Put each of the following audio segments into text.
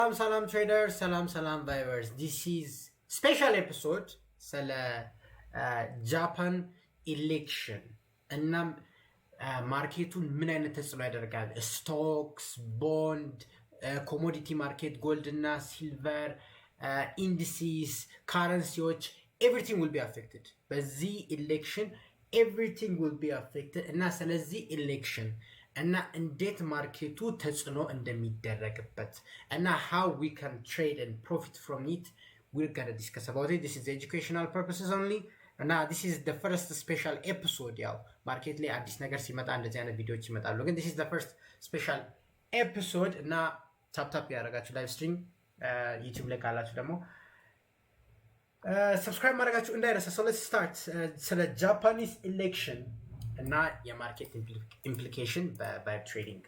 Salam traders, salam viewers. This is special episode sele Japan election እናም ማርኬቱን ምን አይነት ተጽዕኖ ያደርጋል ስቶክስ ቦንድ ኮሞዲቲ ማርኬት ጎልድ እና ሲልቨር ኢንዲሲስ ካረንሲዎች everything will be affected በዚህ election everything will be affected እና ስለዚህ election እና እንዴት ማርኬቱ ተጽዕኖ እንደሚደረግበት እና how we can trade and profit from it we're going to discuss about it. This is educational purposes only. እና this is the first special episode ያው ማርኬት ላይ አዲስ ነገር ሲመጣ እንደዚህ አይነት ቪዲዮዎች ይመጣሉ ግን this is the first special episode እና ታፕ ያደርጋችሁ ላይቭ ስትሪም ዩቲዩብ ላይ ካላችሁ ደግሞ ሰብስክራይብ ማድረጋችሁ እንዳይረሳ so let's start ስለ ጃፓኒስ ኤሌክሽን እና የማርኬት ኢምፕሊኬሽን በባይ ትሬዲንግ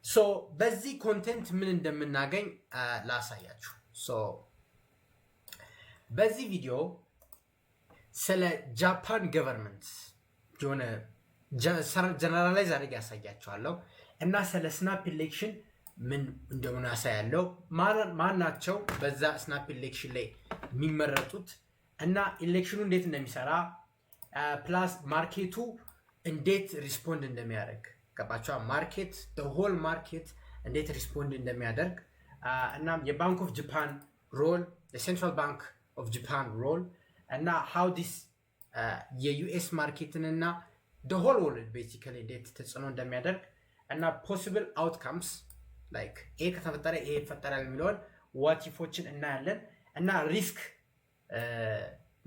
so በዚህ ኮንቴንት ምን እንደምናገኝ ላሳያችሁ so በዚህ ቪዲዮ ስለ ጃፓን ገቨርንመንት የሆነ ጀነራላይዝ አድርጌ ያሳያችኋለሁ እና ስለ ስናፕ ኢሌክሽን ምን እንደሆነ ያሳያለሁ ማን ናቸው በዛ ስናፕ ኢሌክሽን ላይ የሚመረጡት እና ኢሌክሽኑ እንዴት እንደሚሰራ ፕላስ ማርኬቱ እንዴት ሪስፖንድ እንደሚያደርግ ገባችሁ ማርኬት the whole market እንዴት ሪስፖንድ እንደሚያደርግ እና የባንክ ኦፍ ጃፓን ሮል the central bank of Japan role and how this የዩኤስ ማርኬትን እና the whole world basically እንዴት ተጽዕኖ እንደሚያደርግ እና possible outcomes like ይሄ ከተፈጠረ ይሄ ይፈጠራል የሚለውን what ifዎችን እናያለን እና ሪስክ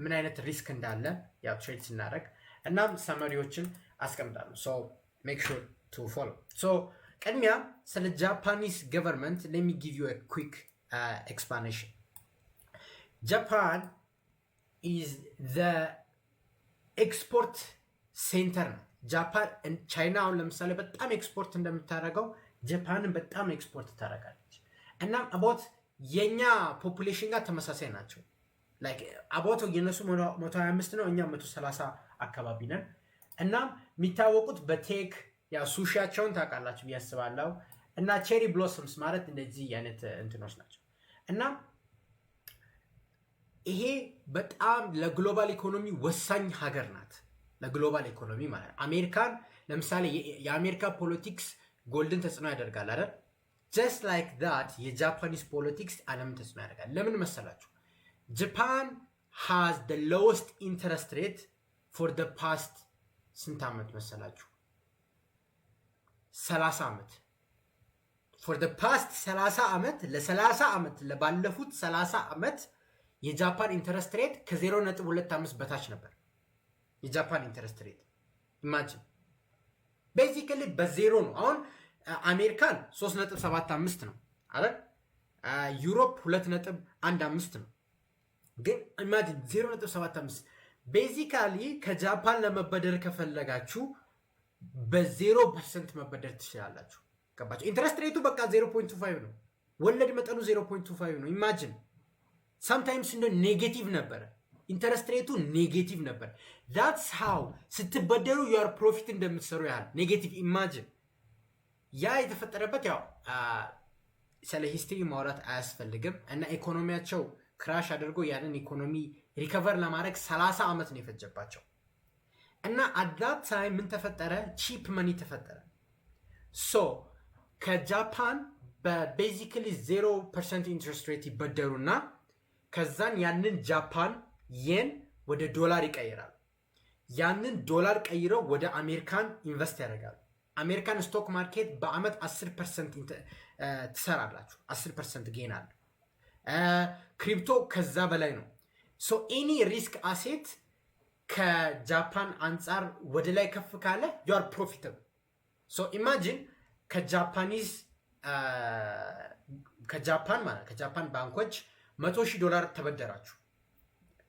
ምን አይነት ሪስክ እንዳለ ያው ትሬድ ስናደርግ እናም ሰመሪዎችን አስቀምጣለሁ so make sure to follow so ቅድሚያ ስለ ጃፓኒስ ገቨርንመንት let me give you a quick explanation. Japan is the export center. Japan and China አሁን ለምሳሌ በጣም ኤክስፖርት እንደምታደርገው ጃፓንን በጣም ኤክስፖርት ታደርጋለች እና about የኛ ፖፑሌሽን ጋር ተመሳሳይ ናቸው like about የነሱ 125 ነው እኛ 130 አካባቢ ነን እና የሚታወቁት በቴክ ያ ሱሺያቸውን ታውቃላችሁ ያስባለው እና ቼሪ ብሎሰምስ ማለት እንደዚህ አይነት እንትኖች ናቸው እና ይሄ በጣም ለግሎባል ኢኮኖሚ ወሳኝ ሀገር ናት ለግሎባል ኢኮኖሚ ማለት አሜሪካን ለምሳሌ የአሜሪካ ፖለቲክስ ጎልድን ተጽዕኖ ያደርጋል አይደል just like that የጃፓኒስ ፖለቲክስ ዓለም ተጽዕኖ ያደርጋል ለምን መሰላችሁ Japan has the lowest interest rate for the past ስንት ዓመት መሰላችሁ 30 ዓመት for the past 30 ዓመት ለ30 ዓመት ለባለፉት 30 ዓመት የጃፓን ኢንተረስት ሬት ከ0.25 በታች ነበር የጃፓን ኢንተረስት ሬት ኢማጂን ቤዚካሊ በዜሮ ነው አሁን አሜሪካን 3.75 ነው አይደል ዩሮፕ 2.15 ነው ግን ኢማጂን 0.75 ቤዚካሊ ከጃፓን ለመበደር ከፈለጋችሁ በ0% መበደር ትችላላችሁ ገባችሁ ኢንተረስት ሬቱ በቃ 0.25 ነው ወለድ መጠኑ 0.25 ነው ኢማጂን sometimes no negative ነበር ኢንተረስት ሬቱ ኔጌቲቭ ነበር that's how ስትበደሩ you are profit እንደምትሰሩ ያህል ኔጌቲቭ ኢማጂን ያ የተፈጠረበት ያው ስለ ሂስትሪ ማውራት አያስፈልግም እና ኢኮኖሚያቸው ክራሽ አድርጎ ያንን ኢኮኖሚ ሪከቨር ለማድረግ 30 ዓመት ነው የፈጀባቸው እና at that time ምን ተፈጠረ cheap money ተፈጠረ so ከጃፓን በቤዚካሊ 0% ኢንትረስት ሬት ይበደሩና ከዛን ያንን ጃፓን የን ወደ ዶላር ይቀይራል ያንን ዶላር ቀይረው ወደ አሜሪካን ኢንቨስት ያደርጋሉ አሜሪካን ስቶክ ማርኬት በአመት 10% ትሰራላችሁ 10% ጌን አለ ክሪፕቶ ከዛ በላይ ነው so any risk asset ከጃፓን አንፃር ወደ ላይ ከፍ ካለ you are profitable so imagine ከጃፓን ባንኮች $100,000 ተበደራችሁ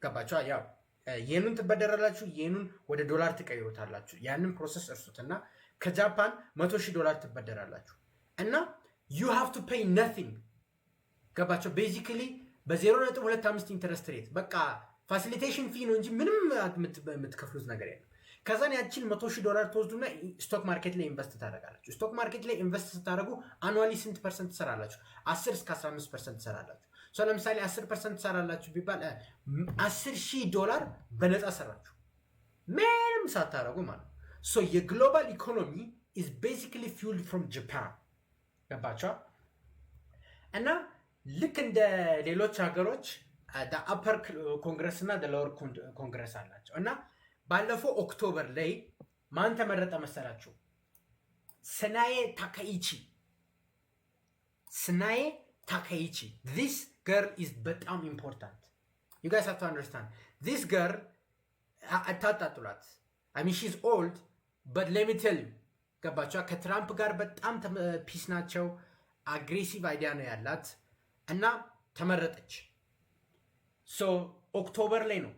ገባችሁ ያው የኑን ተበደራላችሁ የኑን ወደ ዶላር ትቀይሩታላችሁ ያንን ፕሮሰስ እርሱትና ከጃፓን $100,000 ትበደራላችሁ እና you have to pay nothing ገባችሁ basically በ0.25 ኢንተረስት ሬት በቃ ፋሲሊቴሽን ፊ ነው እንጂ ምንም የምትከፍሉት ነገር የለም ከዛን ያቺን $100,000 ተወስዱና ስቶክ ማርኬት ላይ ኢንቨስት ታደርጋላችሁ። ስቶክ ማርኬት ላይ ኢንቨስት ስታደርጉ አኑዋሊ ስንት ፐርሰንት ትሰራላችሁ? 10 እስከ 15% ትሰራላችሁ። ለምሳሌ 10% ትሰራላችሁ ቢባል $10,000 በነፃ ሰራችሁ ምንም ሳታደርጉ ማለት ነው። የግሎባል ኢኮኖሚ is basically fueled from Japan ገባችሁ? እና ልክ እንደ ሌሎች ሀገሮች አፐር ኮንግረስ እና ሎወር ኮንግረስ አላቸው። እና ባለፈው ኦክቶበር ላይ ማን ተመረጠ መሰላችሁ? ሰናዬ ታካይቺ this girl is በጣም important. you guys have to understand this girl አታጣጥሏት. I mean she's old but let me tell you ገባችሁ? ከትራምፕ ጋር በጣም ፒስ ናቸው። አግሬሲቭ አይዲያ ነው ያላት እና ተመረጠች። ኦክቶበር ላይ ነው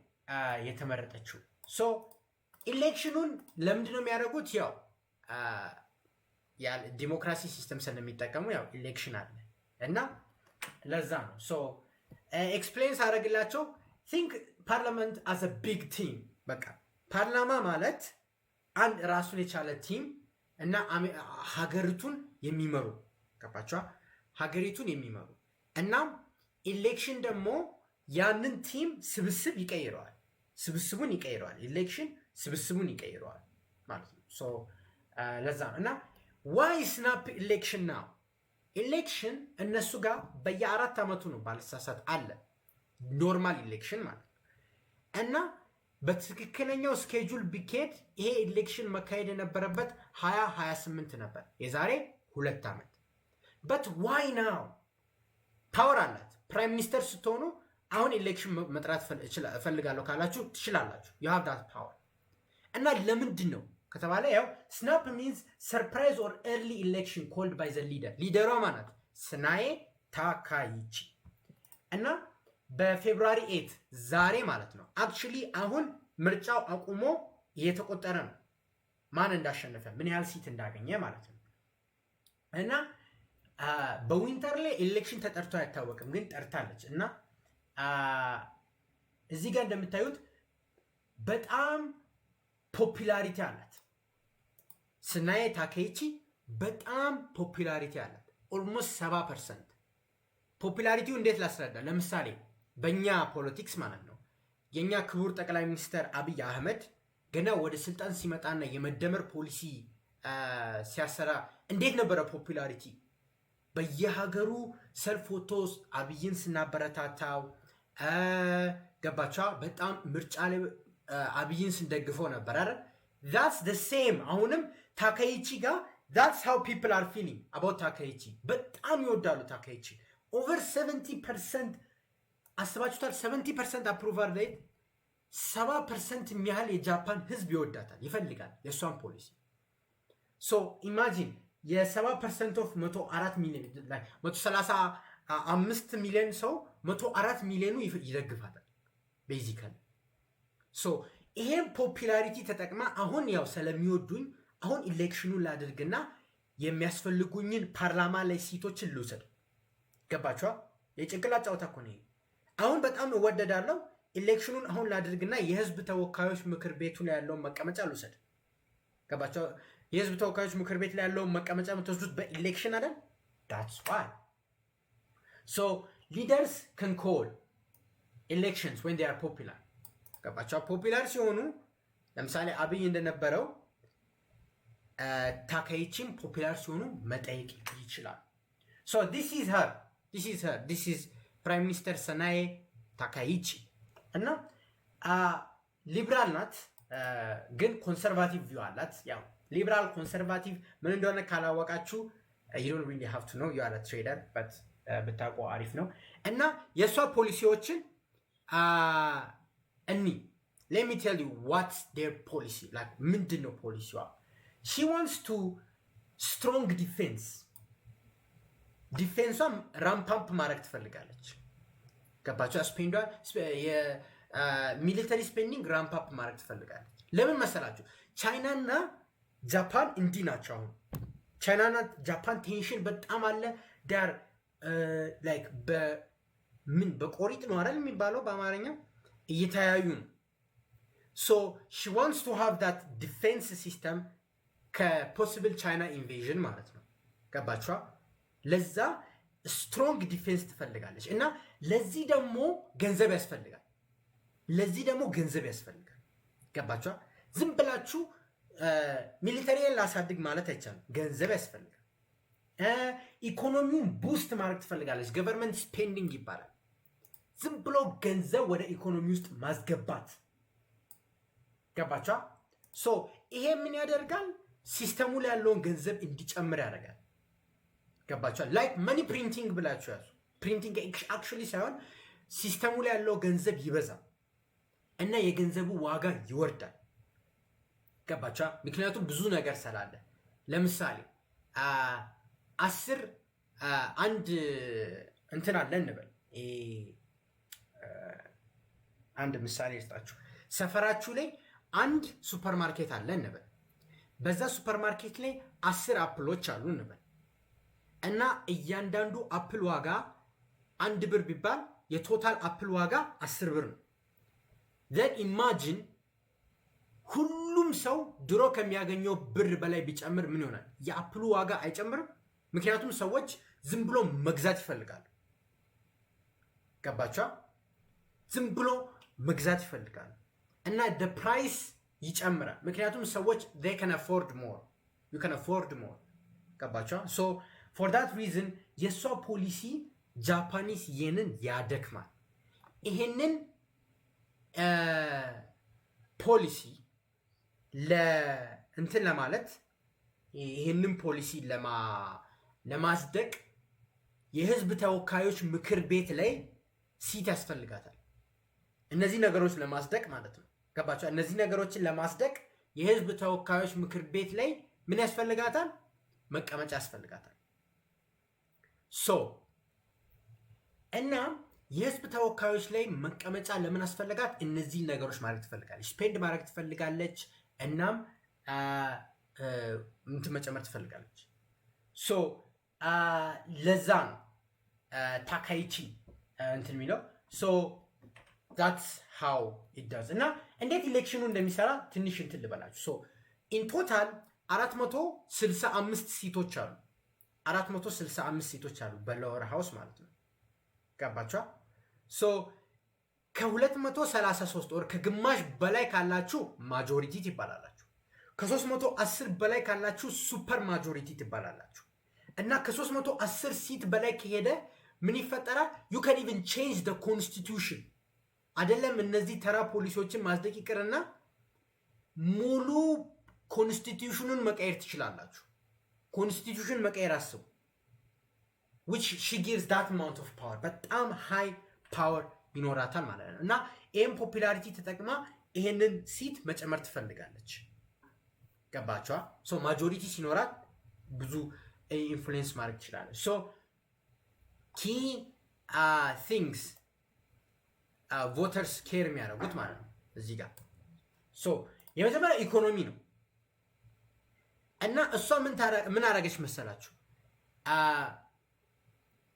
የተመረጠችው። ኢሌክሽኑን ለምንድን ነው የሚያደርጉት? ያው ዲሞክራሲ ሲስተም ስለሚጠቀሙ ያው ኢሌክሽን አለ እና ለዛ ነው። ኤክስፕሌንስ አደረግላቸው። ቲንክ ፓርላመንት አዝ አ ቢግ ቲም። በቃ ፓርላማ ማለት አንድ ራሱን የቻለ ቲም እና ሀገሪቱን የሚመሩ ገባችኋ? ሀገሪቱን የሚመሩ እና ኢሌክሽን ደግሞ ያንን ቲም ስብስቡን ይቀይረዋል። ኢሌክሽን ስብስቡን ይቀይረዋል ማለት ነው። ለዛ ነው እና ዋይ ስናፕ ኢሌክሽን ነው። ኢሌክሽን እነሱ ጋር በየ4 ዓመቱ ነው ባልሳሳት አለ ኖርማል ኢሌክሽን ማለት ነው። እና በትክክለኛው ስኬጁል ቢኬድ ይሄ ኢሌክሽን መካሄድ የነበረበት 2028 ነበር፣ የዛሬ 2 ዓመት። በት ዋይ ናው? ፓወር አላት። ፕራይም ሚኒስተር ስትሆኑ አሁን ኢሌክሽን መጥራት እፈልጋለሁ ካላችሁ ትችላላችሁ። you have that power። እና ለምንድን ነው ከተባለ ያው ስናፕ means surprise or early election called by the leader። ሊደሯ ማለት ሰናዬ ታካይቺ እና በፌብሩዋሪ 8 ዛሬ ማለት ነው። አክቹሊ አሁን ምርጫው አቁሞ እየተቆጠረ ነው ማን እንዳሸነፈ ምን ያህል ሲት እንዳገኘ ማለት ነው። እና በዊንተር ላይ ኤሌክሽን ተጠርቶ አይታወቅም፣ ግን ጠርታለች። እና እዚህ ጋር እንደምታዩት በጣም ፖፑላሪቲ አላት። ሰናዬ ታካይቺ በጣም ፖፑላሪቲ አላት። ኦልሞስት 70%። ፖፑላሪቲው እንዴት ላስረዳ? ለምሳሌ በእኛ ፖለቲክስ ማለት ነው የእኛ ክቡር ጠቅላይ ሚኒስትር አብይ አህመድ ገና ወደ ስልጣን ሲመጣና የመደመር ፖሊሲ ሲያሰራ እንዴት ነበረ ፖፑላሪቲ? በየሀገሩ ሰልፍ ወጥቶ አብይን ስናበረታታው ገባቻ። በጣም ምርጫ ላይ አብይን ስንደግፈው ነበር አይደል? that's the same አሁንም ታካይቺ ጋር that's how people are feeling about ታካይቺ። በጣም ይወዳሉ ታካይቺ። over 70% አስባችሁታል? 70% አፕሩቫል ሬት፣ 70% የሚያህል የጃፓን ህዝብ ይወዳታል፣ ይፈልጋል የእሷን ፖሊሲ። ኢማጂን የ70% ኦፍ 104 ሚሊዮን ላይ 135 ሚሊዮን ሰው 104 ሚሊዮኑ ይደግፋታል ቤዚካሊ። ይሄን ፖፑላሪቲ ተጠቅማ አሁን ያው ስለሚወዱኝ አሁን ኢሌክሽኑን ላድርግና የሚያስፈልጉኝን ፓርላማ ላይ ሲቶችን ልውሰድ። ገባችኋ? የጭንቅላት ጫወታ እኮ ነው። አሁን በጣም እወደዳለሁ። ኢሌክሽኑን አሁን ላድርግና የህዝብ ተወካዮች ምክር ቤቱ ላይ ያለውን መቀመጫ ልውሰድ። ገባችኋ? የህዝብ ተወካዮች ምክር ቤት ላይ ያለውን መቀመጫ የምትወስዱት በኢሌክሽን አይደል? that's why leaders can call elections when they are popular። ገባችኋ? ፖፑላር ሲሆኑ ለምሳሌ አብይ እንደነበረው ታካይቺም ፖፑላር ሲሆኑ መጠየቅ ይችላል። this is ፕራይም ሚኒስተር ሰናዬ ታካይቺ እና ሊብራል ናት፣ ግን ኮንሰርቫቲቭ ቪው አላት። ያው ሊብራል ኮንሰርቫቲቭ ምን እንደሆነ ካላወቃችሁ you don't really have to know, you are a trader, but ብታውቁ አሪፍ ነው። እና የእሷ ፖሊሲዎችን let me tell you what's their policy like። ምንድን ነው ፖሊሲዋ? she wants to strong defense። ዲፌንሷም ራምፓምፕ ማድረግ ትፈልጋለች። ገባችሁ? የሚሊተሪ ስፔንዲንግ ራምፓምፕ ማድረግ ትፈልጋለች። ለምን መሰላችሁ? ቻይናና ጃፓን እንዲህ ናቸው። አሁን ቻይናና ጃፓን ቴንሽን በጣም አለ። ዳር ላይክ በቆሪጥ ነው አይደል የሚባለው በአማርኛ፣ እየተያዩ ነው። ሶ ሺ ዋንትስ ቱ ሃቭ ዳት ዲፌንስ ሲስተም ከፖሲብል ቻይና ኢንቬዥን ማለት ነው። ገባችኋ? ለዛ ስትሮንግ ዲፌንስ ትፈልጋለች እና ለዚህ ደግሞ ገንዘብ ያስፈልጋል። ገባችኋ? ዝም ብላችሁ ሚሊተሪን ላሳድግ ማለት አይቻልም። ገንዘብ ያስፈልጋል። ኢኮኖሚውን ቡስት ማድረግ ትፈልጋለች። ገቨርንመንት ስፔንዲንግ ይባላል። ዝም ብሎ ገንዘብ ወደ ኢኮኖሚ ውስጥ ማስገባት። ገባችኋ? ሶ ይሄ ምን ያደርጋል? ሲስተሙ ላይ ያለውን ገንዘብ እንዲጨምር ያደርጋል። ገባችኋል? ላይክ መኒ ፕሪንቲንግ ብላችሁ ያዙ። ፕሪንቲንግ አክቹዋሊ ሳይሆን ሲስተሙ ላይ ያለው ገንዘብ ይበዛል እና የገንዘቡ ዋጋ ይወርዳል። ገባችኋል? ምክንያቱም ብዙ ነገር ስላለ። ለምሳሌ 10 አንድ እንትን አለ እንበል። አንድ ምሳሌ ልስጣችሁ። ሰፈራችሁ ላይ አንድ ሱፐርማርኬት አለ እንበል። በዛ ሱፐርማርኬት ላይ 10 አፕሎች አሉ እንበል እና እያንዳንዱ አፕል ዋጋ 1 ብር ቢባል የቶታል አፕል ዋጋ 10 ብር ነው። ዘን ኢማጂን ሁሉም ሰው ድሮ ከሚያገኘው ብር በላይ ቢጨምር ምን ይሆናል? የአፕሉ ዋጋ አይጨምርም? ምክንያቱም ሰዎች ዝም ብሎ መግዛት ይፈልጋሉ። ገባችኋ? ዝም ብሎ መግዛት ይፈልጋሉ እና the price ይጨምራል። ምክንያቱም ሰዎች they can afford more, you can afford more። ገባችኋ? so for that reason የሷ ፖሊሲ ጃፓኒስ የንን ያደክማል። ይሄንን ፖሊሲ ለእንትን ለማለት ይሄንን ፖሊሲ ለማስደቅ የህዝብ ተወካዮች ምክር ቤት ላይ ሲት ያስፈልጋታል። እነዚህ ነገሮች ለማስደቅ ማለት ነው። ገባችሁ? እነዚህ ነገሮችን ለማስደቅ የህዝብ ተወካዮች ምክር ቤት ላይ ምን ያስፈልጋታል? መቀመጫ ያስፈልጋታል። ሶ እና የህዝብ ተወካዮች ላይ መቀመጫ ለምን አስፈልጋት? እነዚህ ነገሮች ማድረግ ትፈልጋለች። ስፔንድ ማድረግ ትፈልጋለች። እናም እንትን መጨመር ትፈልጋለች። ሶ ለዛ ነው ታካይቺ እንትን የሚለው። ሶ that's how it does። እና እንዴት ኢሌክሽኑ እንደሚሰራ ትንሽ እንትን ልበላችሁ። ሶ ኢን ቶታል 465 ሲቶች አሉ። 465 ሲቶች አሉ በሎወር ሃውስ ማለት ነው። ገባችኋ? ሶ ከ233 ወር ከግማሽ በላይ ካላችሁ ማጆሪቲ ትባላላችሁ። ከ310 በላይ ካላችሁ ሱፐር ማጆሪቲ ትባላላችሁ። እና ከ310 ሲት በላይ ከሄደ ምን ይፈጠራል? you can even change the constitution። አይደለም እነዚህ ተራ ፖሊሲዎችን ማስደቅ ይቅርና ሙሉ ኮንስቲትዩሽኑን መቀየር ትችላላችሁ። ኮንስቲትዩሽን መቀየር አስቡ። which she gives that amount of power። በጣም ሃይ ፓወር ይኖራታል ማለት ነው። እና ይሄን ፖፑላሪቲ ተጠቅማ ይሄንን ሲት መጨመር ትፈልጋለች። ገባችኋ? ሶ ማጆሪቲ ሲኖራት ብዙ ኢንፍሉዌንስ ማድረግ ትችላለች። ሶ ኪ ቲንግስ ቮተርስ ኬር የሚያደርጉት ማለት ነው እዚህ ጋር። ሶ የመጀመሪያ ኢኮኖሚ ነው እና እሷ ምን አደረገች መሰላችሁ?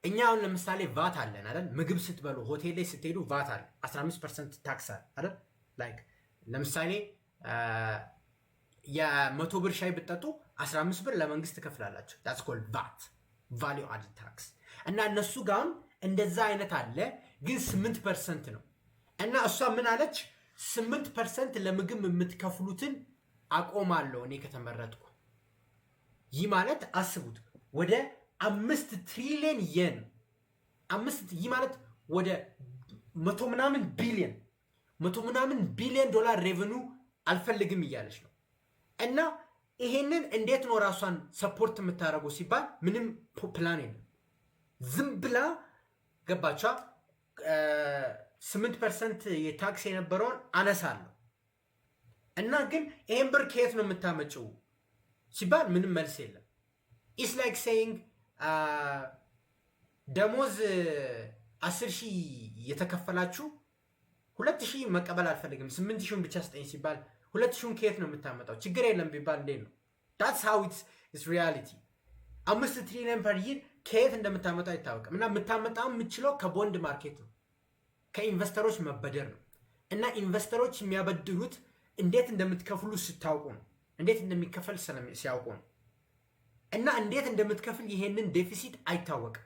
እኛ አሁን ለምሳሌ ቫት አለን አይደል? ምግብ ስትበሉ ሆቴል ላይ ስትሄዱ ቫት አለ፣ 15% ታክስ አለ አይደል? ላይክ ለምሳሌ የ100 ብር ሻይ ብትጠጡ 15 ብር ለመንግስት ትከፍላላችሁ። that's called VAT value added tax። እና እነሱ ጋር እንደዛ አይነት አለ፣ ግን 8% ነው። እና እሷ ምን አለች? 8% ለምግብ የምትከፍሉትን አቆማለሁ እኔ ከተመረጥኩ። ይህ ማለት አስቡት ወደ 5 ትሪሊየን የን፣ ይህ ማለት ወደ 100 ምናምን ቢሊየን ዶላር ሬቨኑ አልፈልግም እያለች ነው። እና ይሄንን እንዴት ነው ራሷን ሰፖርት የምታደርጉ ሲባል ምንም ፕላን የለም። ዝም ብላ ገባቿ 8% የታክስ የነበረውን አነሳለሁ እና ግን ይሄን ብር ከየት ነው የምታመጭው ሲባል ምንም መልስ የለም። ኢትስ ላይክ ሴይንግ ደሞዝ 10,000 የተከፈላችሁ 2,000 መቀበል አልፈልግም 8,000 ብቻ ስጠኝ ሲባል 2,000 ከየት ነው የምታመጣው? ችግር የለም ቢባል እንዴት ነው? that's how it's reality። 5 ትሪሊየን ፐር ይር ከየት እንደምታመጣው አይታወቅም። እና የምታመጣው የምችለው ከቦንድ ማርኬት ነው፣ ከኢንቨስተሮች መበደር ነው። እና ኢንቨስተሮች የሚያበድሩት እንዴት እንደምትከፍሉ ስታውቁ ነው። እንዴት እንደሚከፈል ሲያውቁ ነው። እና እንዴት እንደምትከፍል ይሄንን ዴፊሲት አይታወቅም።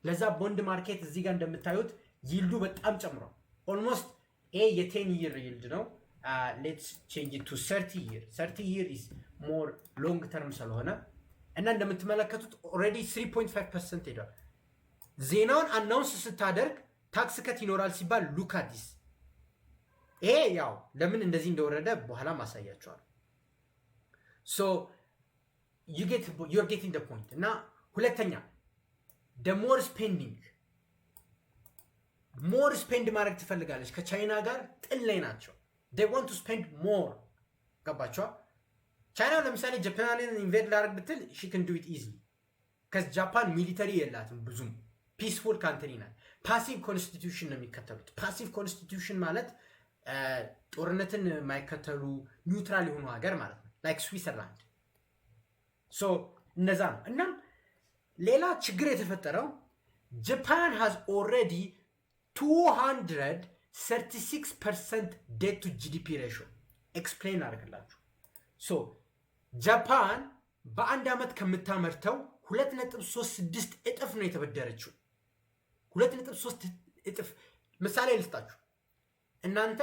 ለዛ ቦንድ ማርኬት እዚህ ጋር እንደምታዩት ይልዱ በጣም ጨምሯል። ኦልሞስት የ10 ይር ይልድ ነው። ሌትስ ቼንጅ ቱ 30 ይር 30 ይር ኢዝ ሞር ሎንግ ተርም ስለሆነ እና እንደምትመለከቱት ኦልሬዲ 3.5% ሄዷል። ዜናውን አናውንስ ስታደርግ ታክስ ከት ይኖራል ሲባል ሉክ አት ዲስ። ይሄ ያው ለምን እንደዚህ እንደወረደ በኋላ ማሳያቸዋል። ሶ you're getting the point። እና ሁለተኛ the more spending ሞር ስፔንድ ማድረግ ትፈልጋለች። ከቻይና ጋር ጥል ላይ ናቸው። they want to spend more ገባቸዋ። ቻይና ለምሳሌ ጃፓንን ኢንቬድ ላደርግ ብትል she can do it easily because ጃፓን ሚሊተሪ የላትም ብዙም ፒስፉል ካንትሪ ናት። ፓሲቭ ኮንስቲቱሽን ነው የሚከተሉት። ፓሲቭ ኮንስቲቱሽን ማለት ጦርነትን የማይከተሉ ኒውትራል የሆኑ ሀገር ማለት ነው። ላይክ ስዊዘርላንድ። ሶ እነዛ ነው። እናም ሌላ ችግር የተፈጠረው ጃፓን has already 236% debt to GDP ratio ኤክስፕሌን አድርግላችሁ። ሶ ጃፓን በአንድ ዓመት ከምታመርተው 2.36 እጥፍ ነው የተበደረችው። 2.3 እጥፍ። ምሳሌ ልስጣችሁ። እናንተ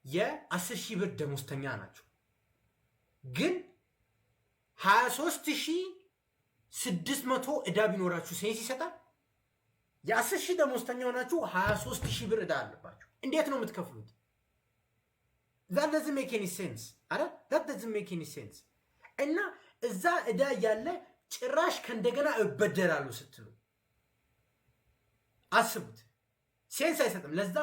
የ10,000 ብር ደሞዝተኛ ናቸው፣ ግን 23,600 ዕዳ ቢኖራችሁ ሴንስ ይሰጣል? የ10,000 ደሞዝተኛ ሆናችሁ 23,000 ብር ዕዳ አለባችሁ። እንዴት ነው የምትከፍሉት? that doesn't make any sense አረ that doesn't make any sense። እና እዛ ዕዳ ያለ ጭራሽ ከእንደገና እበደራለሁ ስትሉ አስቡት። ሴንስ አይሰጥም። ለዛ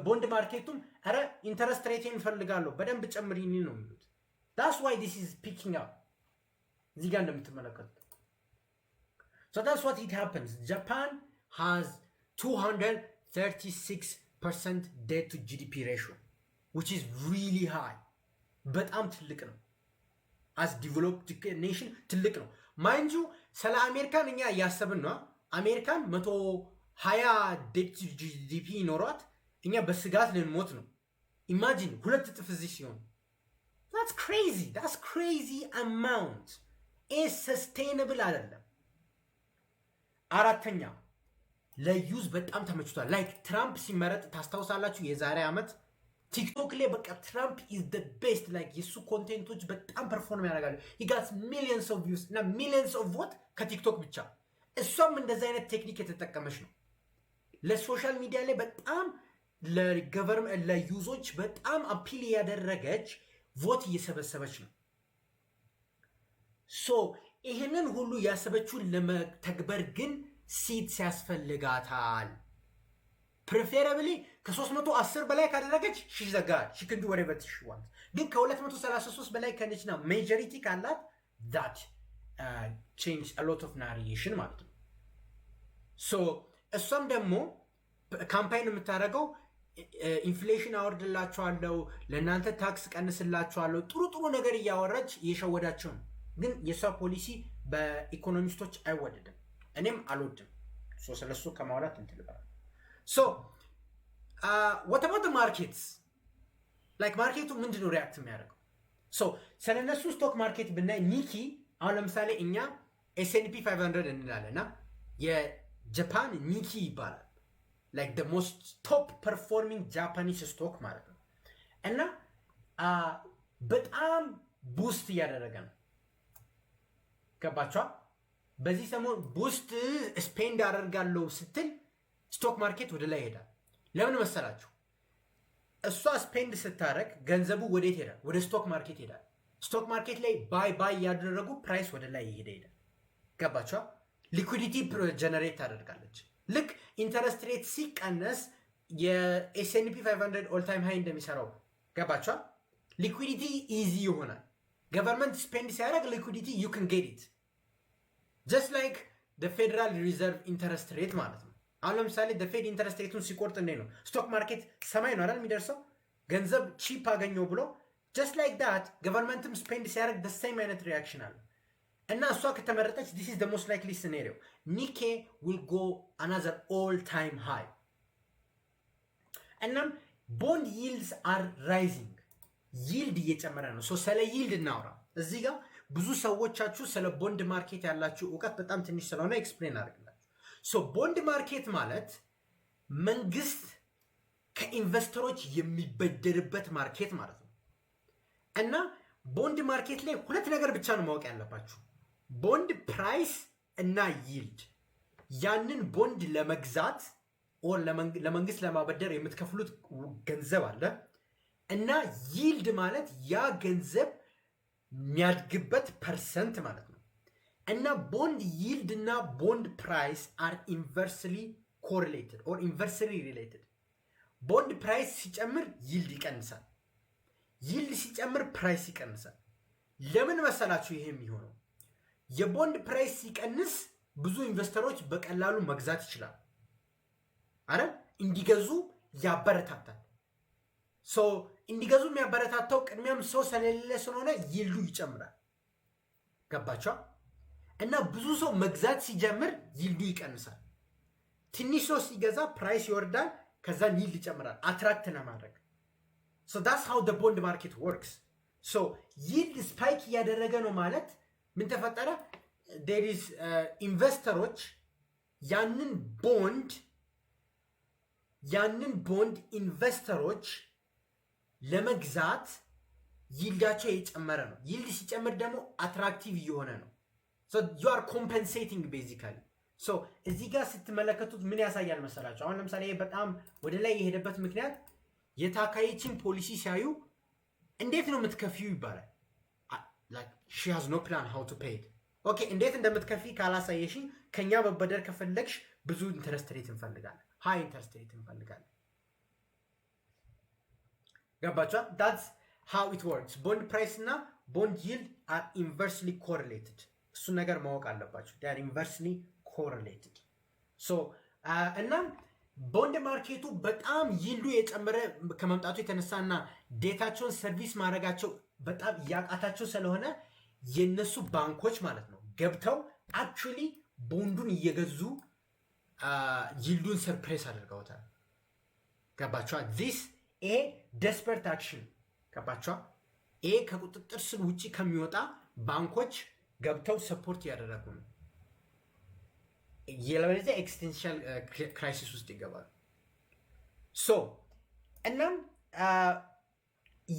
ቦንድ ማርኬቱም አረ ኢንተረስት ሬቴን እንፈልጋለሁ በደንብ ጨምሪኝ ነው የሚሉት። that's why this is picking up እዚህ ጋር እንደምትመለከቱት። so that's what it happens. Japan has 236% debt to GDP ratio which is really high. በጣም ትልቅ ነው። as developed nation ትልቅ ነው። ማይንድ ዩ ስለ አሜሪካን እኛ እያሰብን ነው። አሜሪካን 120 ዴት ቱ ጂዲፒ ኖሯት እኛ በስጋት ልንሞት ነው። ኢማጂን 2 እጥፍ እዚህ ሲሆን that's crazy amount is sustainable አይደለም። አራተኛ ለዩዝ በጣም ተመችቷል። ላይክ ትራምፕ ሲመረጥ ታስታውሳላችሁ? የዛሬ ዓመት ቲክቶክ ላይ በቃ ትራምፕ ኢዝ ዘ ቤስት ላይክ የሱ ኮንቴንቶች በጣም ፐርፎርም ያደርጋሉ። ሂ ጋት ሚሊየንስ ኦፍ ቪውስ እና ሚሊየንስ ኦፍ ቮት ከቲክቶክ ብቻ። እሷም እንደዚህ አይነት ቴክኒክ የተጠቀመች ነው። ለሶሻል ሚዲያ ላይ በጣም ለገቨርንመንት ለዩዞች በጣም አፒል ያደረገች ቮት እየሰበሰበች ነው። ሶ ይህንን ሁሉ ያሰበችውን ለመተግበር ግን ሲት ያስፈልጋታል። ፕሬፌራብሊ ከ310 በላይ ካደረገች ሽዘጋል ሽክንዱ ወሬበት ሽዋል። ግን ከ233 በላይ ከነችና ሜጆሪቲ ካላት that change a lot of narration ማለት ነው። ሶ እሷም ደግሞ ካምፓይን የምታደርገው ኢንፍሌሽን አወርድላችኋለሁ፣ ለእናንተ ታክስ ቀንስላችኋለሁ፣ ጥሩ ነገር እያወራች እየሸወዳቸው ነው። ግን የሷ ፖሊሲ በኢኮኖሚስቶች አይወደድም፣ እኔም አልወድም። ስለሱ ከማውራት እንትልባል። ሶ what about the markets? like ማርኬቱ ምንድነው ሪያክት የሚያደርገው? ሶ ስለነሱ ስቶክ ማርኬት ብናይ ኒኪ አሁን ለምሳሌ እኛ S&P 500 እንላለና የጃፓን ኒኪ ይባላል። like the most top performing Japanese stock ማለት ነው። እና በጣም ቡስት እያደረገ ነው። ገባችኋ? በዚህ ሰሞን ቡስት ስፔንድ አደርጋለሁ ስትል ስቶክ ማርኬት ወደ ላይ ይሄዳል። ለምን መሰላችሁ? እሷ ስፔንድ ስታረግ ገንዘቡ ወዴት ይሄዳል? ወደ ስቶክ ማርኬት ይሄዳል። ስቶክ ማርኬት ላይ ባይ ያደረጉ ፕራይስ ወደ ላይ ይሄዳል። ገባችኋ? ሊኩዊዲቲ ጀነሬት ታደርጋለች። ልክ ኢንተረስት ሬት ሲቀነስ የኤስ&ፒ 500 ኦል ታይም ሃይ እንደሚሰራው ገባችኋ? ሊኩዊዲቲ ኢዚ ይሆናል። ገቨርንመንት ስፔንድ ሲያደርግ ሊኩዊዲቲ ዩ ካን ጌት ኢት ጀስት ላይክ ፌደራል ሪዘርቭ ኢንተረስት ሬት ማለት ነው። አሁን ለምሳሌ ፌድ ኢንተረስት ሬቱን ሲቆርጥ እንዴት ነው? ስቶክ ማርኬት ሰማይ ነው አይደል የሚደርሰው? ገንዘብ ቺፕ አገኘው ብሎ ጀስት ላይክ ዳት ገቨርንመንትም ስፔንድ ሲያደርግ ደሴም አይነት ሪያክሽን አለ። እና እሷ ከተመረጠች this is the most likely scenario. Nikkei will go another all-time high. እናም bond yields are rising. ይልድ እየጨመረ ነው። ስለ ይልድ እናውራ። እዚህ ጋር ብዙ ሰዎቻችሁ ስለ ቦንድ ማርኬት ያላችሁ እውቀት በጣም ትንሽ ስለሆነ ኤክስፕሌን አድርግላችሁ። ቦንድ ማርኬት ማለት መንግስት ከኢንቨስተሮች የሚበደርበት ማርኬት ማለት ነው። እና ቦንድ ማርኬት ላይ ሁለት ነገር ብቻ ነው ማወቅ ያለባችሁ፣ ቦንድ ፕራይስ እና ይልድ። ያንን ቦንድ ለመግዛት ኦር ለመንግስት ለማበደር የምትከፍሉት ገንዘብ አለ እና ይልድ ማለት ያ ገንዘብ የሚያድግበት ፐርሰንት ማለት ነው። እና ቦንድ ይልድ እና ቦንድ ፕራይስ አር ኢንቨርስሊ ኮሪሌትድ ኦር ኢንቨርስሊ ሪሌትድ። ቦንድ ፕራይስ ሲጨምር ይልድ ይቀንሳል፣ ይልድ ሲጨምር ፕራይስ ይቀንሳል። ለምን መሰላችሁ ይሄ የሚሆነው? የቦንድ ፕራይስ ሲቀንስ ብዙ ኢንቨስተሮች በቀላሉ መግዛት ይችላል አረ እንዲገዙ ያበረታታል። እንዲገዙ የሚያበረታታው ቅድሚያም ሰው ስለሌለ ስለሆነ ይልዱ ይጨምራል። ገባችኋ? እና ብዙ ሰው መግዛት ሲጀምር ይልዱ ይቀንሳል። ትንሽ ሰው ሲገዛ ፕራይስ ይወርዳል፣ ከዛ ይልድ ይጨምራል አትራክት ለማድረግ። that's how the bond market works. ይልድ ስፓይክ እያደረገ ነው ማለት ምን ተፈጠረ? there is ኢንቨስተሮች ያንን ቦንድ ኢንቨስተሮች ለመግዛት ይልዳቸው የጨመረ ነው። ይልድ ሲጨምር ደግሞ አትራክቲቭ እየሆነ ነው። you are compensating basically. እዚህ ጋር ስትመለከቱት ምን ያሳያል መሰላችሁ? አሁን ለምሳሌ በጣም ወደ ላይ የሄደበት ምክንያት የታካይችን ፖሊሲ ሲያዩ እንዴት ነው የምትከፊው ይባላል። like she has no plan how to pay it. ኦኬ እንዴት እንደምትከፊ ካላሳየሽኝ ከኛ መበደር ከፈለግሽ ብዙ ኢንተረስት ሬት እንፈልጋለን፣ ሃይ ኢንተረስት ሬት እንፈልጋለን። ገባችኋ? that's how it works. ቦንድ ፕራይስ እና ቦንድ ይልድ are inversely correlated. እሱ ነገር ማወቅ አለባችሁ። they are inversely correlated. እና ቦንድ ማርኬቱ በጣም ይልዱ የጨመረ ከመምጣቱ የተነሳና ዴታቸውን ሰርቪስ ማድረጋቸው በጣም እያቃታቸው ስለሆነ የነሱ ባንኮች ማለት ነው ገብተው አክቹሊ ቦንዱን እየገዙ ይልዱን ሰርፕሬስ አድርገውታል። ገባችኋ? this a desperate action ገባችኋ? ይሄ ከቁጥጥር ስር ውጪ ከሚወጣ ባንኮች ገብተው ሰፖርት ያደረጉ ነው። የለበለዚያ ኤክስቴንሽናል ክራይሲስ ውስጥ ይገባሉ። እናም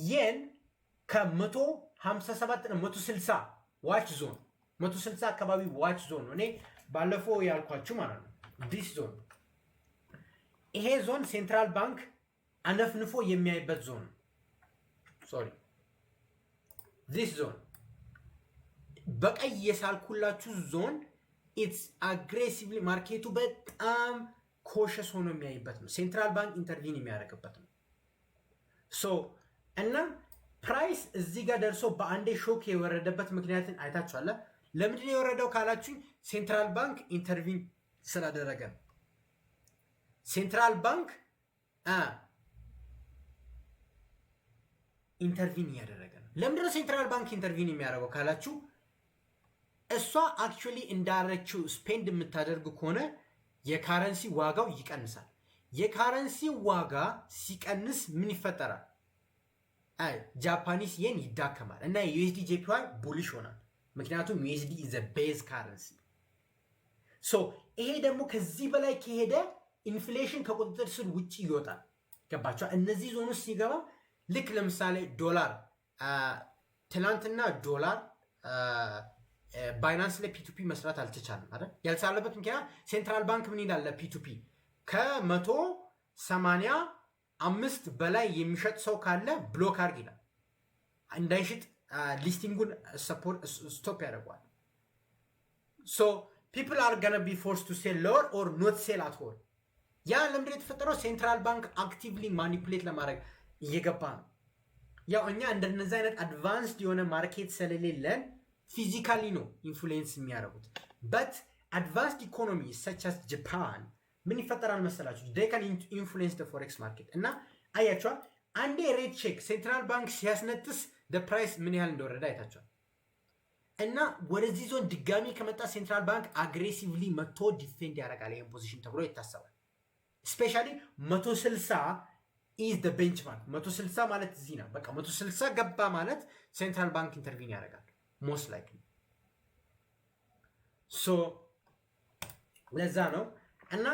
የን ከ157 ነው 160 ዋች ዞን 160 አካባቢ ዋች ዞን ነው። እኔ ባለፈው ያልኳችሁ ማለት ነው ዲስ ዞን። ይሄ ዞን ሴንትራል ባንክ አነፍንፎ የሚያይበት ዞን ነው። ሶሪ ዲስ ዞን በቀይ የሳልኩላችሁ ዞን ኢትስ አግሬሲቭሊ ማርኬቱ በጣም ኮሸስ ሆኖ የሚያይበት ነው። ሴንትራል ባንክ ኢንተርቪን የሚያደርግበት ነው። እና ፕራይስ እዚህ ጋር ደርሶ በአንዴ ሾክ የወረደበት ምክንያትን አይታችኋል። ለምንድን የወረደው ካላችሁኝ ሴንትራል ባንክ ኢንተርቪን ስላደረገ ነው። ሴንትራል ባንክ ኢንተርቪን እያደረገ ነው። ለምንድነው ሴንትራል ባንክ ኢንተርቪን የሚያደርገው ካላችሁ እሷ አክቹሊ እንዳረችው ስፔንድ የምታደርግ ከሆነ የካረንሲ ዋጋው ይቀንሳል። የካረንሲ ዋጋ ሲቀንስ ምን ይፈጠራል? ጃፓኒስ የን ይዳከማል እና የዩኤስዲ ጄፒዋይ ቡሊሽ ሆናል። ምክንያቱም ዩኤስዲ ኢዝ a ቤዝ ካረንሲ። ይሄ ደግሞ ከዚህ በላይ ከሄደ ኢንፍሌሽን ከቁጥጥር ስር ውጭ ይወጣል። ገባችኋል? እነዚህ ዞን ውስጥ ሲገባ ልክ ለምሳሌ ዶላር ትናንትና ዶላር ባይናንስ ላይ ፒቱፒ መስራት አልተቻለም አይደል? ያልቻለበት ምክንያት ሴንትራል ባንክ ምን ይላል? ለፒቱፒ ከ185 በላይ የሚሸጥ ሰው ካለ ብሎክ አድርግ ይላል። እንዳይሽጥ ሊስቲንጉን ስቶፕ ያደርገዋል። people are gonna be forced to sell lower or not sell at all። ያ ለምንድን ነው የተፈጠረው? ሴንትራል ባንክ አክቲቭሊ ማኒፑሌት ለማድረግ እየገባ ነው። ያው እኛ እንደነዚህ አይነት አድቫንስድ የሆነ ማርኬት ስለሌለን ፊዚካሊ ነው ኢንፍሉዌንስ የሚያደርጉት። በት አድቫንስድ ኢኮኖሚ ሰች አስ ጃፓን ምን ይፈጠራል መሰላችሁ? they can influence the forex market። እና አያችኋል አንዴ ሬት ቼክ ሴንትራል ባንክ ሲያስነጥስ the price ምን ያህል እንደወረደ አይታችኋል። እና ወደዚህ ዞን ድጋሚ ከመጣ ሴንትራል ባንክ አግሬሲቭሊ መጥቶ ዲፌንድ ያደርጋል ይሄን ፖዚሽን ተብሎ ይታሰባል። ስፔሻሊ 160 ኢዝ ደ ቤንችማርክ 160 ማለት እዚህ ነው። በቃ 160 ገባ ማለት ሴንትራል ባንክ ኢንተርቪን ያደርጋል ሞስት ላይክ ሶ ለዛ ነው እና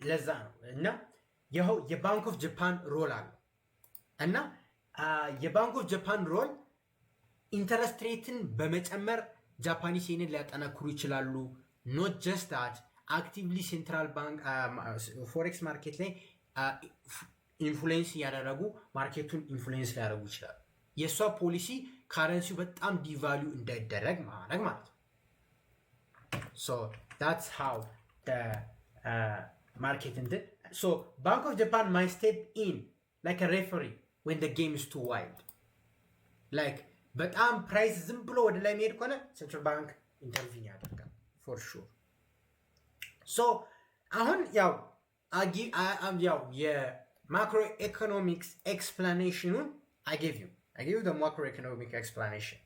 ለዛ ነው እና ይኸው የባንክ ኦፍ ጃፓን ሮል አለ እና የባንክ ኦፍ ጃፓን ሮል ኢንተረስት ሬትን በመጨመር ጃፓኒስ ይህንን ሊያጠናክሩ ይችላሉ። ኖት ጀስት ዳት አክቲቭሊ ሴንትራል ባንክ ፎሬክስ ማርኬት ላይ ኢንፍሉዌንስ እያደረጉ ማርኬቱን ኢንፍሉዌንስ ሊያደርጉ ይችላሉ። የእሷ ፖሊሲ ካረንሲው በጣም ዲቫሊዩ እንዳይደረግ ማድረግ ማለት ነው። ሶ that's how the market እንትን so Bank of Japan might step in like a referee when the game is too wild like በጣም ፕራይስ ዝም ብሎ ወደ ላይ የሚሄድ ከሆነ ሴንትራል ባንክ ኢንተርቪን ያደርጋል for sure so አሁን ያው የማክሮ ኢኮኖሚክስ ኤክስፕላኔሽኑን I gave you the macroeconomic explanation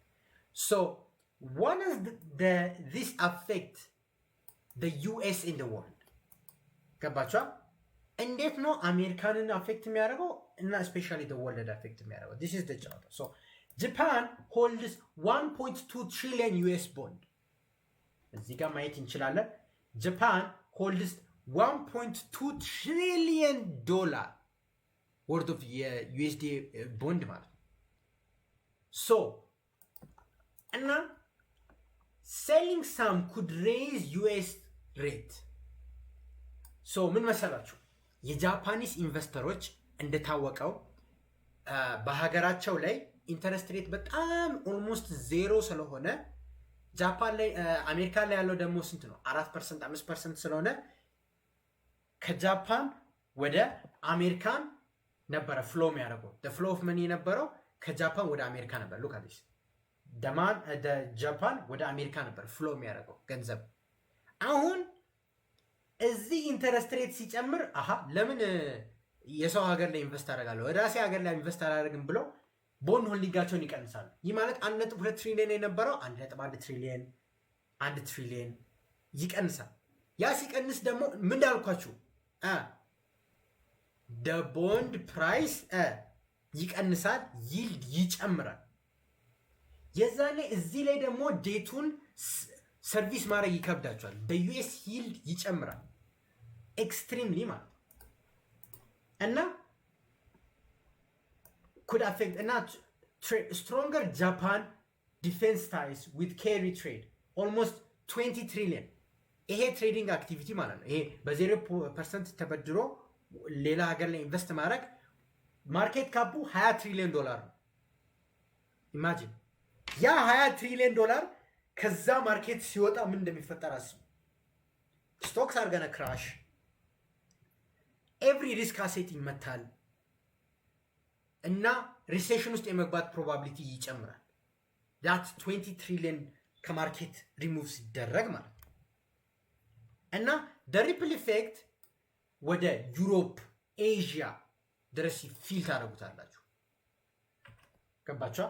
so what does this affect the US in the world? ገባችኋ? እንዴት ነው አሜሪካንን አፌክት የሚያደርገው እና ስፔሻሊ the world አፌክት የሚያደርገው? This is the ጫወታ. So Japan holds 1.2 trillion US bond. እዚህ ጋር ማየት እንችላለን. Japan holds 1.2 trillion dollar worth of USD bond ማለት ነው. So እና selling some could raise US rate. So ምን መሰላችሁ የጃፓኒስ ኢንቨስተሮች እንደታወቀው በሀገራቸው ላይ ኢንተረስት ሬት በጣም ኦልሞስት ዜሮ ስለሆነ ጃፓን ላይ አሜሪካ ላይ ያለው ደግሞ ስንት ነው 4% 5% ስለሆነ ከጃፓን ወደ አሜሪካን ነበረ ፍሎ የሚያደርገው the flow of money የነበረው ከጃፓን ወደ አሜሪካ ነበር look at this ጃፓን ወደ አሜሪካ ነበር ፍሎ የሚያደርገው ገንዘብ አሁን እዚህ ኢንተረስት ሬት ሲጨምር ለምን የሰው ሀገር ላይ ኢንቨስት አደርጋለሁ ራሴ ሀገር ላይ ኢንቨስት አላደርግም ብሎ ቦንድ ሆልዲንጋቸውን ይቀንሳሉ። ይህ ማለት 1.2 ትሪሊየን የነበረው 1.1 ትሪሊየን 1 ትሪሊየን ይቀንሳል። ያ ሲቀንስ ደግሞ ምን እንዳልኳችሁ the bond price ይቀንሳል yield ይጨምራል። የዛኔ እዚህ ላይ ደግሞ ዴቱን ሰርቪስ ማድረግ ይከብዳቸዋል። በዩኤስ yield ይጨምራል ኤክስትሪምሊ ማለት እና could affect እና stronger Japan defense ties with carry trade almost 20 trillion ይሄ ትሬዲንግ አክቲቪቲ ማለት ነው። ይሄ በ0% ተበድሮ ሌላ ሀገር ላይ ኢንቨስት ማድረግ ማርኬት ካፑ 20 ትሪሊዮን ዶላር ነው። ኢማጂን ያ 20 ትሪሊዮን ዶላር ከዛ ማርኬት ሲወጣ ምን እንደሚፈጠር አስቡ። ስቶክስ አር ገና ክራሽ ኤቭሪ ሪስክ አሴት ይመታል እና ሪሴሽን ውስጥ የመግባት ፕሮባቢሊቲ ይጨምራል። ዳት 20 ትሪሊዮን ከማርኬት ሪሙቭ ሲደረግ ማለት ነው እና the ripple effect ወደ ዩሮፕ ኤዥያ ድረስ ፊል ታደርጉታላችሁ። ገባችኋ?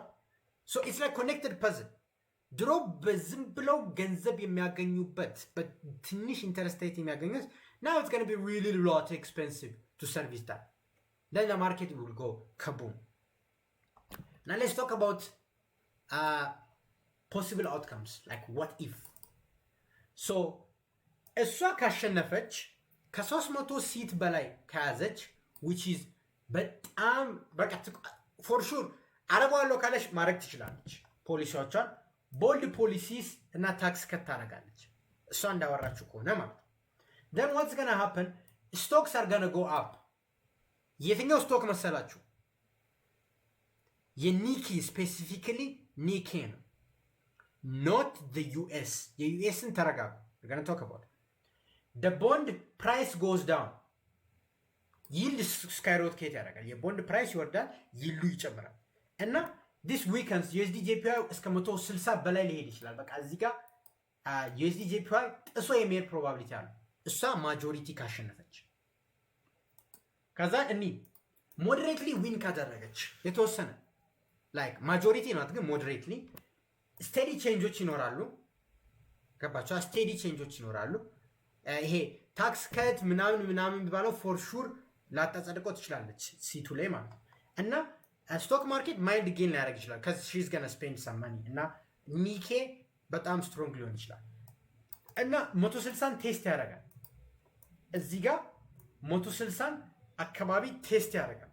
so it's like connected puzzle ድሮ በዝም ብለው ገንዘብ የሚያገኙበት በትንሽ ኢንተረስት ሬት የሚያገኙት now it's going to be really lot expensive to service that then the market will go kaboom. Now let's talk about possible outcomes like what if. so እሷ ካሸነፈች ከ300 ሲት በላይ ከያዘች which is በጣም በቃ for sure አረጋለሁ ካለች ማድረግ ትችላለች። ፖሊሲዎቿን ቦልድ ፖሊሲስ እና ታክስ ከት ታደርጋለች እሷ እንዳወራችሁ ከሆነ ማለት ነው። then what's going to happen stocks are going to go up. የትኛው ስቶክ መሰላችሁ? የኒኪ ስፔሲፊካሊ ኒኪ ነው not the US የዩኤስን ተረጋጉ we're going to talk about the bond price goes down yield skyrocket ያደርጋል። የቦንድ ፕራይስ ይወርዳል ይሉ ይጨምራል እና this weekends USD JPY እስከ 160 በላይ ሊሄድ ይችላል። በቃ እዚህ ጋር USD JPY ጥሶ የሚሄድ ፕሮባቢሊቲ አለ እሷ ማጆሪቲ ካሸነፈች። ከዛ እኒ ሞዴሬትሊ ዊን ካደረገች የተወሰነ ላይክ ማጆሪቲ ናት ግን ሞዴሬትሊ ስቴዲ ቼንጆች ይኖራሉ። ገባችሁ? ስቴዲ ቼንጆች ይኖራሉ። ይሄ ታክስ ከት ምናምን የሚባለው ፎር ሹር ላታጸድቀው ትችላለች ሲቱ ላይ ማለት ነው። እና ስቶክ ማርኬት ማይንድ ጌን ሊያደርግ ይችላል ከዚ ሺዝ ገና ስፔንድ ሰም መኒ እና ኒኬ በጣም ስትሮንግ ሊሆን ይችላል እና 160ን ቴስት ያደርጋል። እዚህ ጋር 160 አካባቢ ቴስት ያደርጋል።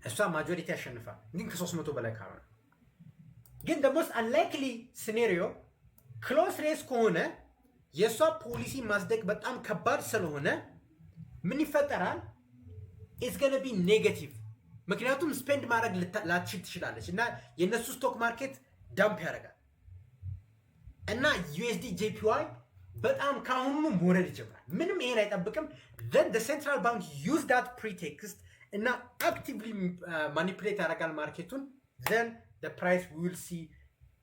እሷ ማጆሪቲ ያሸንፋል ግን ከ300 በላይ ካልሆነ ግን the most unlikely scenario ክሎስ ሬስ ከሆነ የእሷ ፖሊሲ ማጽደቅ በጣም ከባድ ስለሆነ ምን ይፈጠራል? ኢትስ ገና ቢ ኔጌቲቭ። ምክንያቱም ስፔንድ ማድረግ ላትችል ትችላለች እና የእነሱ ስቶክ ማርኬት ዳምፕ ያደርጋል እና ዩኤስዲ ጄፒዋይ በጣም ካሁኑ መውረድ ይጀምራል። ምንም ይሄን አይጠብቅም። then the central bank use that pretext እና actively manipulate ያደርጋል ማርኬቱን then the price we will see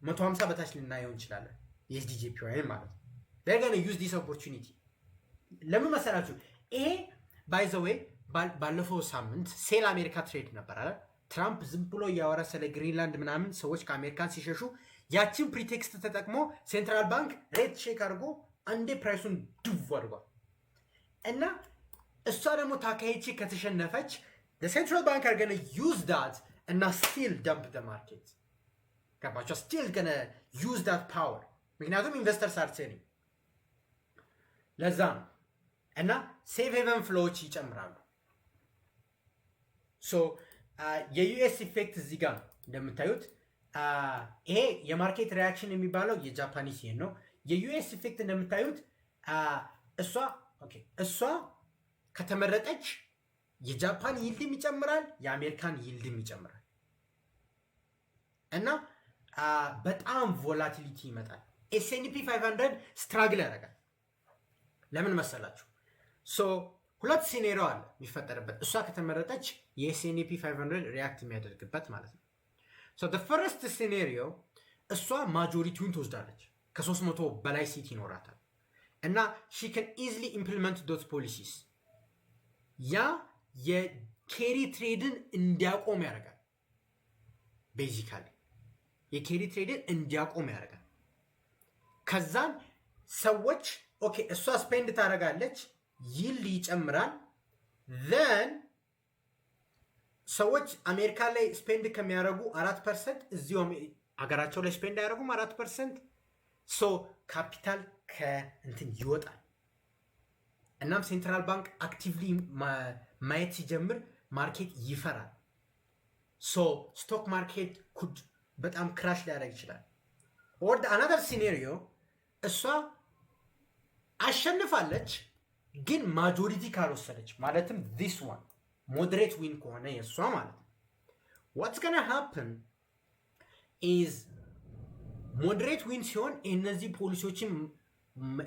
150 በታች ልናየው እንችላለን ዩኤስዲ ጄፒዋይ ማለት ነው። they're going to use this opportunity ለምን መሰላችሁ? ይሄ by the way ባለፈው ሳምንት ሴል አሜሪካ ትሬድ ነበር አይደል? ትራምፕ ዝም ብሎ እያወራ ስለ ግሪንላንድ ምናምን ሰዎች ከአሜሪካን ሲሸሹ ያችን ፕሪቴክስት ተጠቅሞ ሴንትራል ባንክ ሬት ቼክ አድርጎ አንዴ ፕራይሱን ድቭ አድርጓል እና እሷ ደግሞ ታካሄቺ ከተሸነፈች the central bank are going to use that እና still dump the market ገባችሁ? still going to use that power ምክንያቱም ኢንቨስተርስ አር ሴሊንግ ለዛ ነው እና ሴፍ ሄቨን ፍሎዎች ይጨምራሉ። ሶ የዩኤስ ኢፌክት እዚህ ጋር እንደምታዩት ይሄ የማርኬት ሪያክሽን የሚባለው የጃፓኒስ ይሄን ነው። የዩኤስ ኢፌክት እንደምታዩት እሷ ከተመረጠች የጃፓን ይልድም ይጨምራል፣ የአሜሪካን ይልድም ይጨምራል እና በጣም ቮላቲሊቲ ይመጣል። ኤስኤንፒ 500 ስትራግል ያደርጋል። ለምን መሰላችሁ? ሶ ሁለት ሲኔሪዮ አለ የሚፈጠርበት እሷ ከተመረጠች የኤስኤንፒ 500 ሪያክት የሚያደርግበት ማለት ነው። ሶ the first scenario እሷ ማጆሪቲውን ትወስዳለች፣ ከ300 በላይ ሲት ይኖራታል እና she can easily implement those policies ያ የኬሪ ትሬድን እንዲያቆም ያደርጋል። ቤዚካሊ የኬሪ ትሬድን እንዲያቆም ያደርጋል። ከዛም ሰዎች ኦኬ እሷ ስፔንድ ታደርጋለች፣ ይልድ ይጨምራል። then ሰዎች አሜሪካ ላይ ስፔንድ ከሚያደርጉ 4% እዚሁ ሀገራቸው ላይ ስፔንድ አያደርጉም 4%። ሶ ካፒታል ከእንትን ይወጣል። እናም ሴንትራል ባንክ አክቲቭሊ ማየት ሲጀምር ማርኬት ይፈራል። ሶ ስቶክ ማርኬት ኩድ በጣም ክራሽ ሊያደርግ ይችላል። ኦር አናዘር ሲኔሪዮ እሷ አሸንፋለች ግን ማጆሪቲ ካልወሰደች ማለትም this one ሞዴሬት ዊን ከሆነ የእሷ ማለት ነው what's gonna happen is ሞዴሬት ዊን ሲሆን እነዚህ ፖሊሲዎችን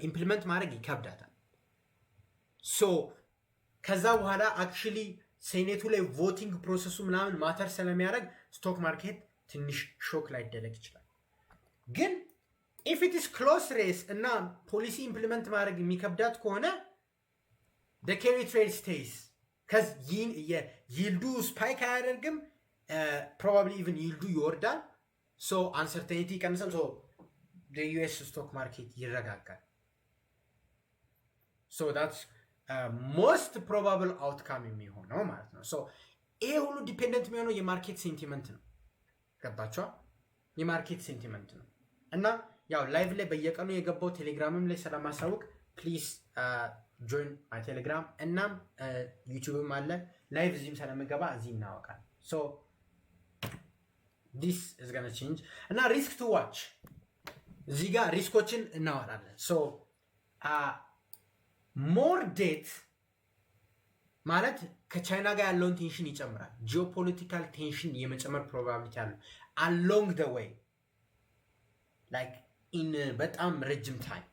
ኢምፕሊመንት ማድረግ ይከብዳታል። ሶ ከዛ በኋላ አክቹሊ ሴኔቱ ላይ ቮቲንግ ፕሮሰሱ ምናምን ማተር ስለሚያደርግ ስቶክ ማርኬት ትንሽ ሾክ ላይ ይደረግ ይችላል። ግን if it is close race እና ፖሊሲ ኢምፕሊመንት ማድረግ የሚከብዳት ከሆነ the carry trade stays cuz ይልዱ ስፓይክ አያደርግም probably even ይልዱ ይወርዳል። so uncertainty ይቀንሳል። so the US stock market ይረጋጋል። so that's most probable outcome የሚሆነው ማለት ነው። so ይሄ ሁሉ ዲፔንደንት የሚሆነው የማርኬት ሴንቲመንት ነው። ገባችኋ? የማርኬት ሴንቲመንት ነው እና ያው ላይቭ ላይ በየቀኑ የገባው ቴሌግራምም ላይ ስለማሳውቅ ፕሊዝ ጆይን ማይ ቴሌግራም እናም ዩቲዩብም አለ ላይቭ እዚህም ስለምገባ እዚህ እናወቃል። ሶ ዲስ ኢዝ ጎና ቼንጅ እና ሪስክ ቱ ዋች እዚህ ጋር ሪስኮችን እናወራለን። ሶ ሞር ዴት ማለት ከቻይና ጋር ያለውን ቴንሽን ይጨምራል። ጂኦፖለቲካል ቴንሽን የመጨመር ፕሮባቢሊቲ አለው አሎንግ ደ ዌይ ላይክ ኢን በጣም ረጅም ታይም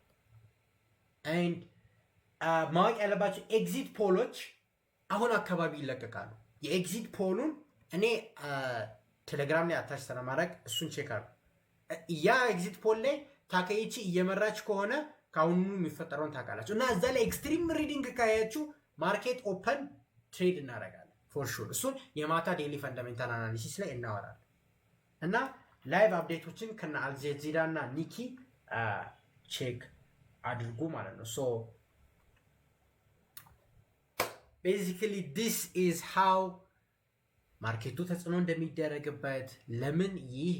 ኤንድ ማወቅ ያለባቸው ኤግዚት ፖሎች አሁን አካባቢ ይለቀቃሉ። የኤግዚት ፖሉን እኔ ቴሌግራም ላይ አታች ስለማድረግ እሱን ቼክ አሉ። ያ ኤግዚት ፖል ላይ ታከይቺ እየመራች ከሆነ ከአሁኑ የሚፈጠረውን ታውቃላችሁ እና እዛ ላይ ኤክስትሪም ሪዲንግ ካያችሁ ማርኬት ኦፐን ትሬድ እናደርጋለን ፎር ሹር። እሱን የማታ ዴይሊ ፈንዳሜንታል አናሊሲስ ላይ እናወራለን እና ላይቭ አፕዴቶችን ከነ አልጀዚራ እና ኒኪ ቼክ አድርጉ ማለት ነው። ሶ basically this is how ማርኬቱ ተጽዕኖ እንደሚደረግበት ለምን ይህ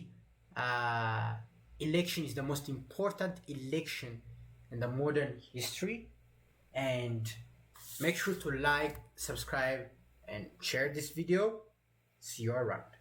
election is the most important election in the modern history. And make sure to like, subscribe, and share this video. See you around.